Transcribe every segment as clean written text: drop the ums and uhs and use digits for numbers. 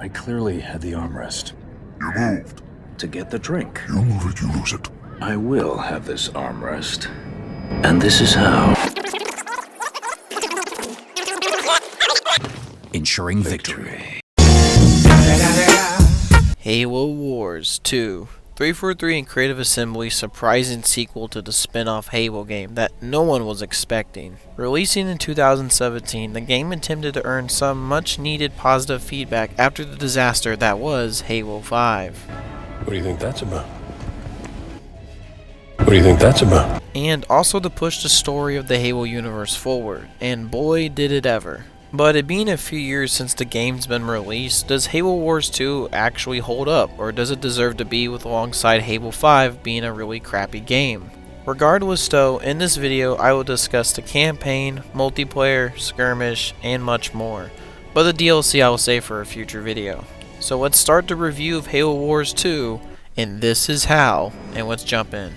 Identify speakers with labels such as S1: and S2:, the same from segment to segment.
S1: I clearly had the armrest.
S2: You moved.
S1: To get the drink.
S2: You move it, you lose it.
S1: I will have this armrest. And this is how.
S3: Ensuring victory.
S4: Halo Wars 2. 343 and Creative Assembly's surprising sequel to the spin-off Halo game that no one was expecting. Releasing in 2017, the game attempted to earn some much-needed positive feedback after the disaster that was Halo 5.
S5: What do you think that's about? What do you think that's about?
S4: And also to push the story of the Halo universe forward, and boy did it ever. But it being a few years since the game's been released, does Halo Wars 2 actually hold up, or does it deserve to be with alongside Halo 5 being a really crappy game? Regardless though, in this video I will discuss the campaign, multiplayer, skirmish, and much more. But the DLC I will save for a future video. So let's start the review of Halo Wars 2, and this is how, and let's jump in.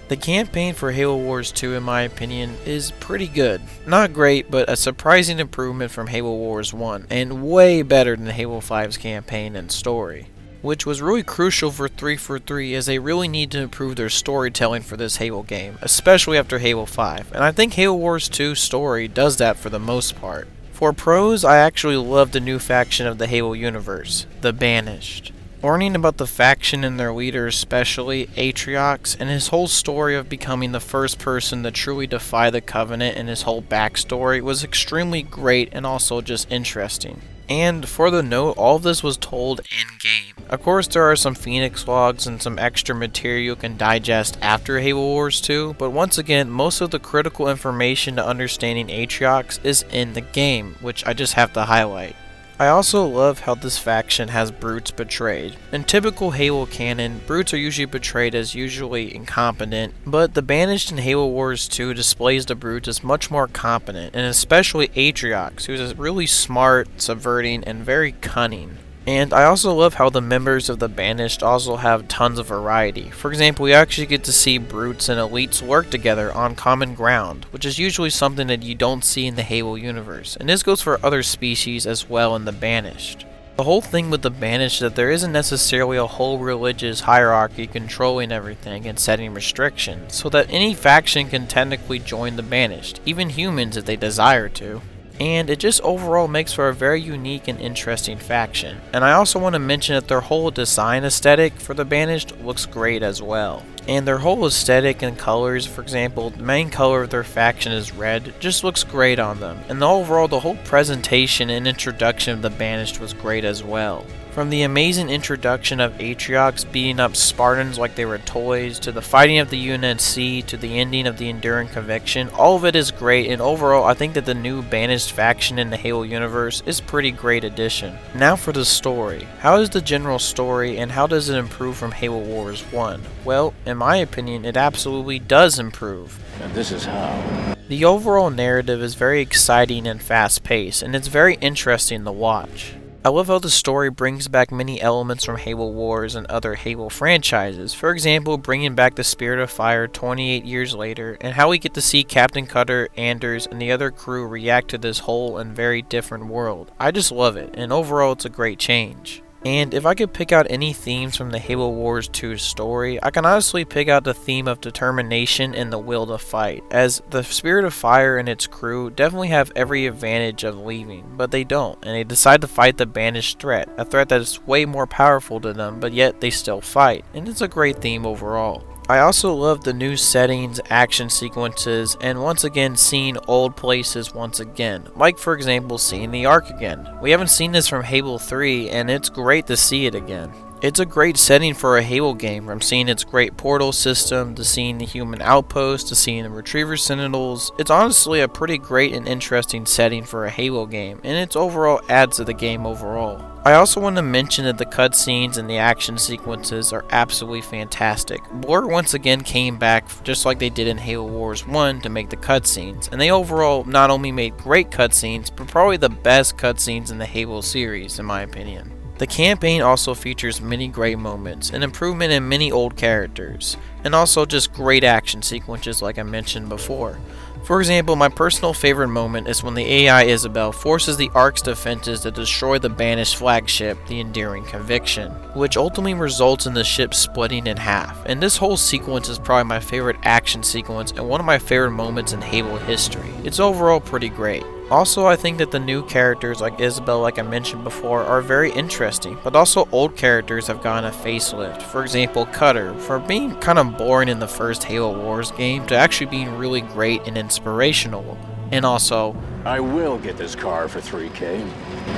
S4: The campaign for Halo Wars 2, in my opinion, is pretty good. Not great, but a surprising improvement from Halo Wars 1, and way better than Halo 5's campaign and story. Which was really crucial for 343 as they really need to improve their storytelling for this Halo game, especially after Halo 5, and I think Halo Wars 2's story does that for the most part. For pros, I actually love the new faction of the Halo universe, the Banished. Learning about the faction and their leader, especially Atriox, and his whole story of becoming the first person to truly defy the Covenant and his whole backstory was extremely great and also just interesting. And for the note, all of this was told in-game. Of course, there are some Phoenix logs and some extra material you can digest after Halo Wars 2, but once again, most of the critical information to understanding Atriox is in the game, which I just have to highlight. I also love how this faction has brutes portrayed. In typical Halo canon, brutes are usually portrayed as usually incompetent, but the Banished in Halo Wars 2 displays the brutes as much more competent, and especially Atriox, who is really smart, subverting, and very cunning. And I also love how the members of the Banished also have tons of variety. For example, we actually get to see brutes and elites work together on common ground, which is usually something that you don't see in the Halo universe, and this goes for other species as well in the Banished. The whole thing with the Banished is that there isn't necessarily a whole religious hierarchy controlling everything and setting restrictions, so that any faction can technically join the Banished, even humans if they desire to. And it just overall makes for a very unique and interesting faction. And I also want to mention that their whole design aesthetic for the Banished looks great as well. And their whole aesthetic and colors, for example, the main color of their faction is red, just looks great on them. And overall, the whole presentation and introduction of the Banished was great as well. From the amazing introduction of Atriox beating up Spartans like they were toys, to the fighting of the UNSC, to the ending of the Enduring Conviction, all of it is great, and overall I think that the new Banished faction in the Halo universe is a pretty great addition. Now for the story. How is the general story, and how does it improve from Halo Wars 1? Well, in my opinion, it absolutely does improve.
S1: And this is how.
S4: The overall narrative is very exciting and fast-paced, and it's very interesting to watch. I love how the story brings back many elements from Halo Wars and other Halo franchises, for example bringing back the Spirit of Fire 28 years later, and how we get to see Captain Cutter, Anders, and the other crew react to this whole and very different world. I just love it, and overall it's a great change. And if I could pick out any themes from the Halo Wars 2 story, I can honestly pick out the theme of determination and the will to fight, as the Spirit of Fire and its crew definitely have every advantage of leaving, but they don't, and they decide to fight the Banished threat, a threat that is way more powerful to them, but yet they still fight, and it's a great theme overall. I also love the new settings, action sequences, and once again seeing old places once again, like for example seeing the Ark again. We haven't seen this from Halo 3 and it's great to see it again. It's a great setting for a Halo game, from seeing its great portal system, to seeing the human outpost, to seeing the Retriever Sentinels. It's honestly a pretty great and interesting setting for a Halo game, and it overall adds to the game overall. I also want to mention that the cutscenes and the action sequences are absolutely fantastic. Blur once again came back just like they did in Halo Wars 1 to make the cutscenes, and they overall not only made great cutscenes, but probably the best cutscenes in the Halo series in my opinion. The campaign also features many great moments, an improvement in many old characters, and also just great action sequences like I mentioned before. For example, my personal favorite moment is when the AI Isabel forces the Ark's defenses to destroy the banished flagship, the Enduring Conviction, which ultimately results in the ship splitting in half. And this whole sequence is probably my favorite action sequence and one of my favorite moments in Halo history. It's overall pretty great. Also, I think that the new characters like Isabel, like I mentioned before, are very interesting, but also old characters have gotten a facelift. For example, Cutter, from being kind of boring in the first Halo Wars game to actually being really great and inspirational. And also,
S1: I will get this car for $3K,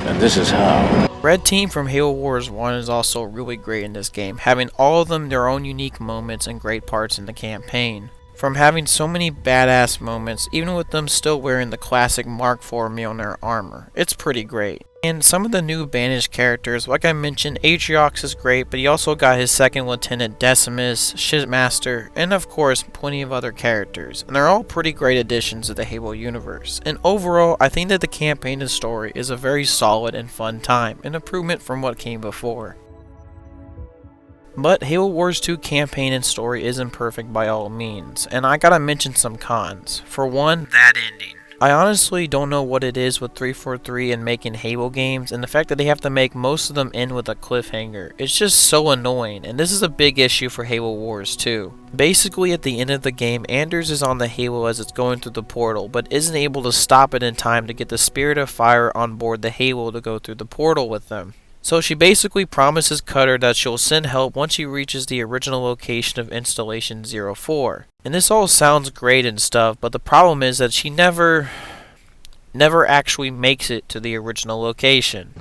S1: and this is how.
S4: Red Team from Halo Wars 1 is also really great in this game, having all of them their own unique moments and great parts in the campaign. From having so many badass moments, even with them still wearing the classic Mark IV Mjolnir armor. It's pretty great. And some of the new banished characters, like I mentioned, Atriox is great, but he also got his second lieutenant Decimus, Shipmaster, and of course plenty of other characters. And they're all pretty great additions to the Halo universe. And overall, I think that the campaign and story is a very solid and fun time, an improvement from what came before. But Halo Wars 2 campaign and story isn't perfect by all means, and I gotta mention some cons. For one, that ending. I honestly don't know what it is with 343 and making Halo games, and the fact that they have to make most of them end with a cliffhanger. It's just so annoying, and this is a big issue for Halo Wars 2. Basically, at the end of the game, Anders is on the Halo as it's going through the portal, but isn't able to stop it in time to get the Spirit of Fire on board the Halo to go through the portal with them. So she basically promises Cutter that she'll send help once she reaches the original location of Installation 04. And this all sounds great and stuff, but the problem is that she never actually makes it to the original location.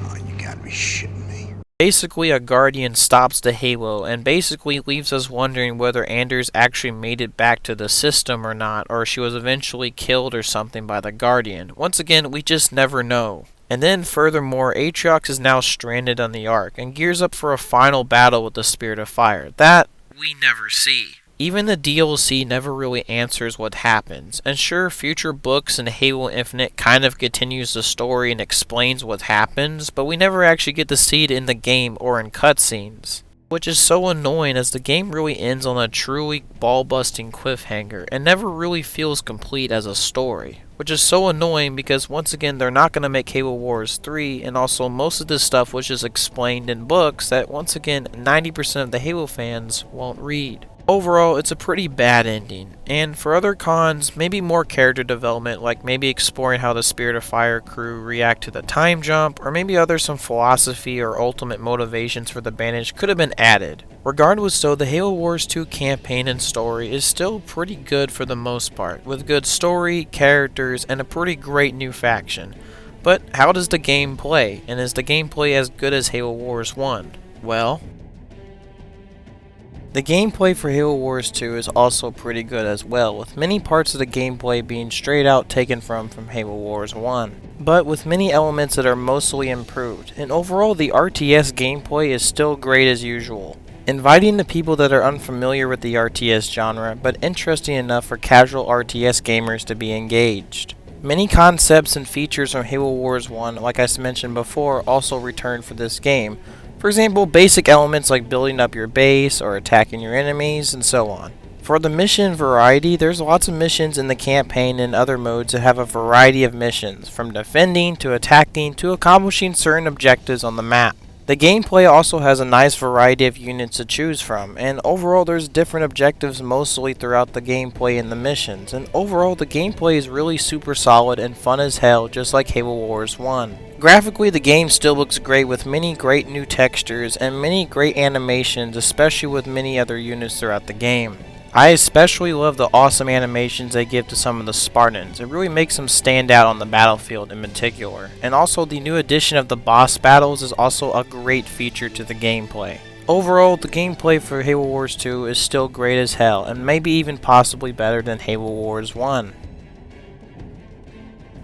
S3: Oh, you gotta be shitting me.
S4: Basically, a Guardian stops the Halo and basically leaves us wondering whether Anders actually made it back to the system or not, or she was eventually killed or something by the Guardian. Once again, we just never know. And then furthermore, Atriox is now stranded on the Ark and gears up for a final battle with the Spirit of Fire. That we never see. Even the DLC never really answers what happens. And sure, future books in Halo Infinite kind of continues the story and explains what happens, but we never actually get to see it in the game or in cutscenes. Which is so annoying as the game really ends on a truly ball-busting cliffhanger and never really feels complete as a story. Which is so annoying because once again they're not going to make Halo Wars 3, and also most of this stuff was just explained in books that once again 90% of the Halo fans won't read. Overall, it's a pretty bad ending, and for other cons, maybe more character development, like maybe exploring how the Spirit of Fire crew react to the time jump, or maybe some philosophy or ultimate motivations for the Banished could have been added. Regardless though, the Halo Wars 2 campaign and story is still pretty good for the most part, with good story, characters, and a pretty great new faction. But how does the game play, and is the gameplay as good as Halo Wars 1? Well, the gameplay for Halo Wars 2 is also pretty good as well, with many parts of the gameplay being straight out taken from Halo Wars 1, but with many elements that are mostly improved, and overall the RTS gameplay is still great as usual, inviting the people that are unfamiliar with the RTS genre, but interesting enough for casual RTS gamers to be engaged. Many concepts and features from Halo Wars 1, like I mentioned before, also returned for this game. For example, basic elements like building up your base or attacking your enemies and so on. For the mission variety, there's lots of missions in the campaign and other modes that have a variety of missions, from defending to attacking to accomplishing certain objectives on the map. The gameplay also has a nice variety of units to choose from, and overall there's different objectives mostly throughout the gameplay and the missions, and overall the gameplay is really super solid and fun as hell, just like Halo Wars 1. Graphically, the game still looks great with many great new textures and many great animations, especially with many other units throughout the game. I especially love the awesome animations they give to some of the Spartans. It really makes them stand out on the battlefield in particular. And also the new addition of the boss battles is also a great feature to the gameplay. Overall, the gameplay for Halo Wars 2 is still great as hell, and maybe even possibly better than Halo Wars 1.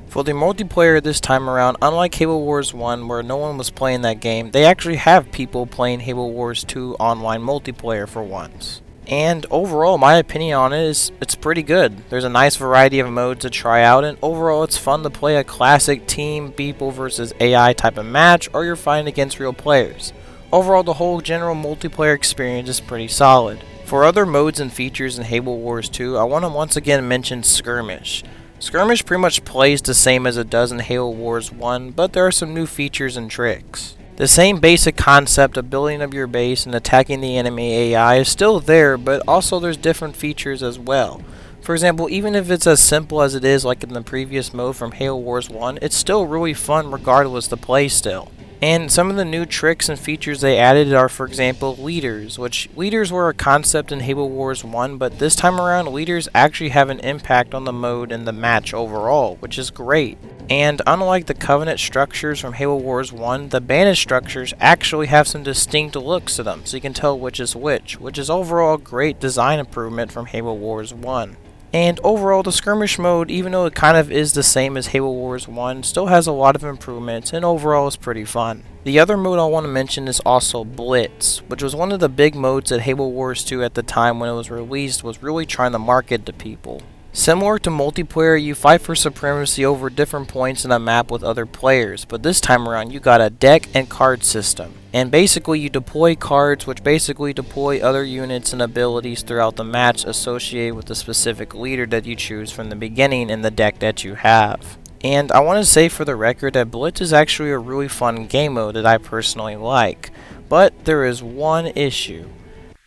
S4: For the multiplayer this time around, unlike Halo Wars 1 where no one was playing that game, they actually have people playing Halo Wars 2 online multiplayer for once. And overall, my opinion on it is it's pretty good. There's a nice variety of modes to try out, and overall it's fun to play a classic team people versus AI type of match, or you're fighting against real players. Overall, the whole general multiplayer experience is pretty solid. For other modes and features in Halo Wars 2, I want to once again mention Skirmish. Skirmish pretty much plays the same as it does in Halo Wars 1, but there are some new features and tricks. The same basic concept of building up your base and attacking the enemy AI is still there, but also there's different features as well. For example, even if it's as simple as it is like in the previous mode from Halo Wars 1, it's still really fun regardless to play still. And some of the new tricks and features they added are, for example, leaders, which leaders were a concept in Halo Wars 1, but this time around leaders actually have an impact on the mode and the match overall, which is great. And unlike the Covenant structures from Halo Wars 1, the Banished structures actually have some distinct looks to them, so you can tell which is which is overall a great design improvement from Halo Wars 1. And overall, the Skirmish mode, even though it kind of is the same as Halo Wars 1, still has a lot of improvements and overall is pretty fun. The other mode I want to mention is also Blitz, which was one of the big modes that Halo Wars 2 at the time when it was released was really trying to market to people. Similar to multiplayer, you fight for supremacy over different points in a map with other players, but this time around you got a deck and card system. And basically you deploy cards which basically deploy other units and abilities throughout the match associated with the specific leader that you choose from the beginning in the deck that you have. And I want to say for the record that Blitz is actually a really fun game mode that I personally like, but there is one issue.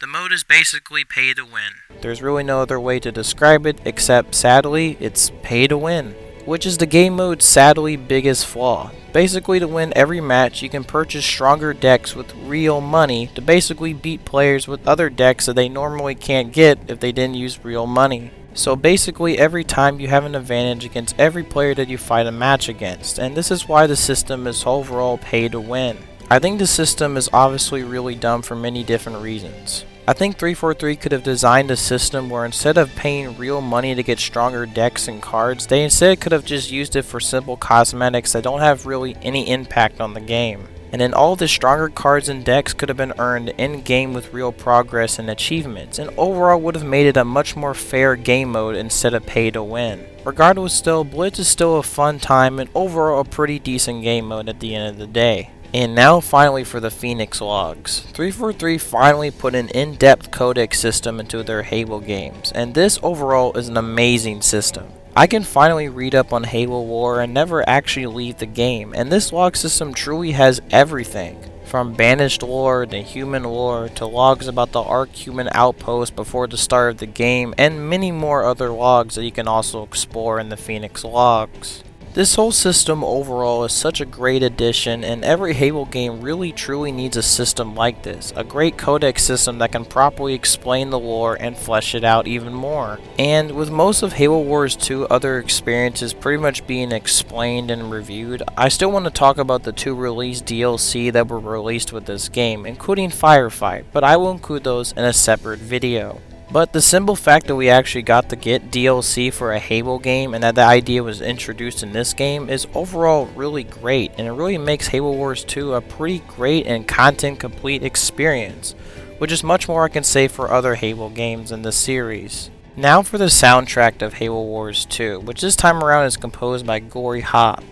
S4: The mode is basically pay to win. There's really no other way to describe it except, sadly, it's pay to win, which is the game mode's sadly biggest flaw. Basically, to win every match, you can purchase stronger decks with real money to basically beat players with other decks that they normally can't get if they didn't use real money. So basically, every time you have an advantage against every player that you fight a match against, and this is why the system is overall pay to win. I think the system is obviously really dumb for many different reasons. I think 343 could have designed a system where instead of paying real money to get stronger decks and cards, they instead could have just used it for simple cosmetics that don't have really any impact on the game. And then all the stronger cards and decks could have been earned in-game with real progress and achievements, and overall would have made it a much more fair game mode instead of pay to win. Regardless still, Blitz is still a fun time and overall a pretty decent game mode at the end of the day. And now finally for the Phoenix logs. 343 finally put an in-depth codec system into their Halo games, and this overall is an amazing system. I can finally read up on Halo lore and never actually leave the game, and this log system truly has everything. From banished lore to human lore to logs about the Arc human outpost before the start of the game, and many more other logs that you can also explore in the Phoenix logs. This whole system overall is such a great addition, and every Halo game really truly needs a system like this. A great codec system that can properly explain the lore and flesh it out even more. And with most of Halo Wars 2 other experiences pretty much being explained and reviewed, I still want to talk about the 2 released DLC that were released with this game, including Firefight, but I will include those in a separate video. But the simple fact that we actually got to get DLC for a Halo game and that the idea was introduced in this game is overall really great, and it really makes Halo Wars 2 a pretty great and content complete experience, which is much more I can say for other Halo games in the series. Now for the soundtrack of Halo Wars 2, which this time around is composed by Gory Hop,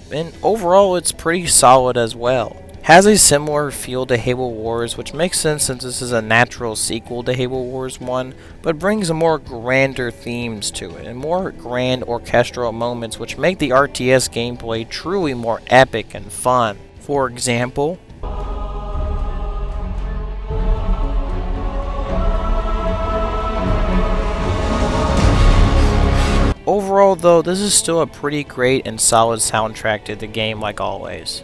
S4: and overall it's pretty solid as well. Has a similar feel to Halo Wars, which makes sense since this is a natural sequel to Halo Wars 1, but brings more grander themes to it, and more grand orchestral moments which make the RTS gameplay truly more epic and fun. For example, overall though, this is still a pretty great and solid soundtrack to the game like always.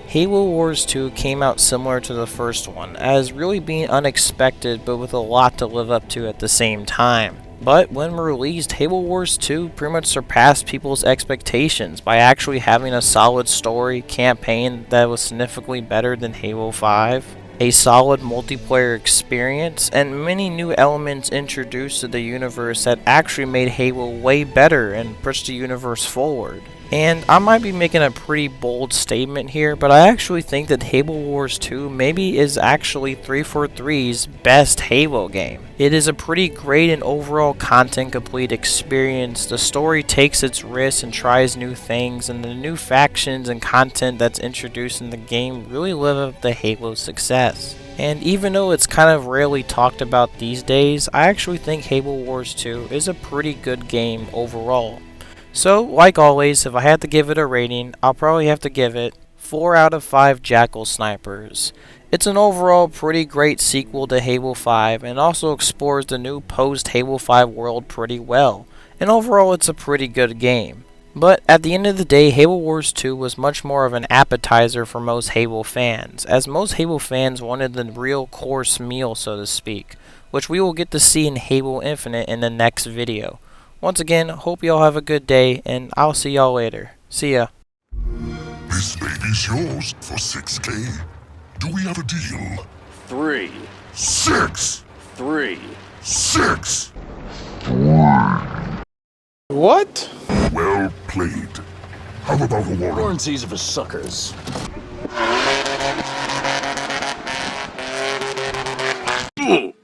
S4: Halo Wars 2 came out similar to the first one, as really being unexpected but with a lot to live up to at the same time. But when released, Halo Wars 2 pretty much surpassed people's expectations by actually having a solid story campaign that was significantly better than Halo 5, a solid multiplayer experience, and many new elements introduced to the universe that actually made Halo way better and pushed the universe forward. And I might be making a pretty bold statement here, but I actually think that Halo Wars 2 maybe is actually 343's best Halo game. It is a pretty great and overall content complete experience. The story takes its risks and tries new things, and the new factions and content that's introduced in the game really live up to Halo's success. And even though it's kind of rarely talked about these days, I actually think Halo Wars 2 is a pretty good game overall. So, like always, if I had to give it a rating, I'll probably have to give it 4 out of 5 Jackal Snipers. It's an overall pretty great sequel to Halo 5 and also explores the new post-Halo 5 world pretty well. And overall it's a pretty good game. But at the end of the day, Halo Wars 2 was much more of an appetizer for most Halo fans, as most Halo fans wanted the real course meal, so to speak, which we will get to see in Halo Infinite in the next video. Once again, hope y'all have a good day, and I'll see y'all later. See ya.
S2: This baby's yours for 6K. Do we have a deal?
S1: 3.
S2: 6!
S1: 3.
S2: 6!
S6: What?
S2: Well played. How about a warrant?
S1: Warranties are for suckers.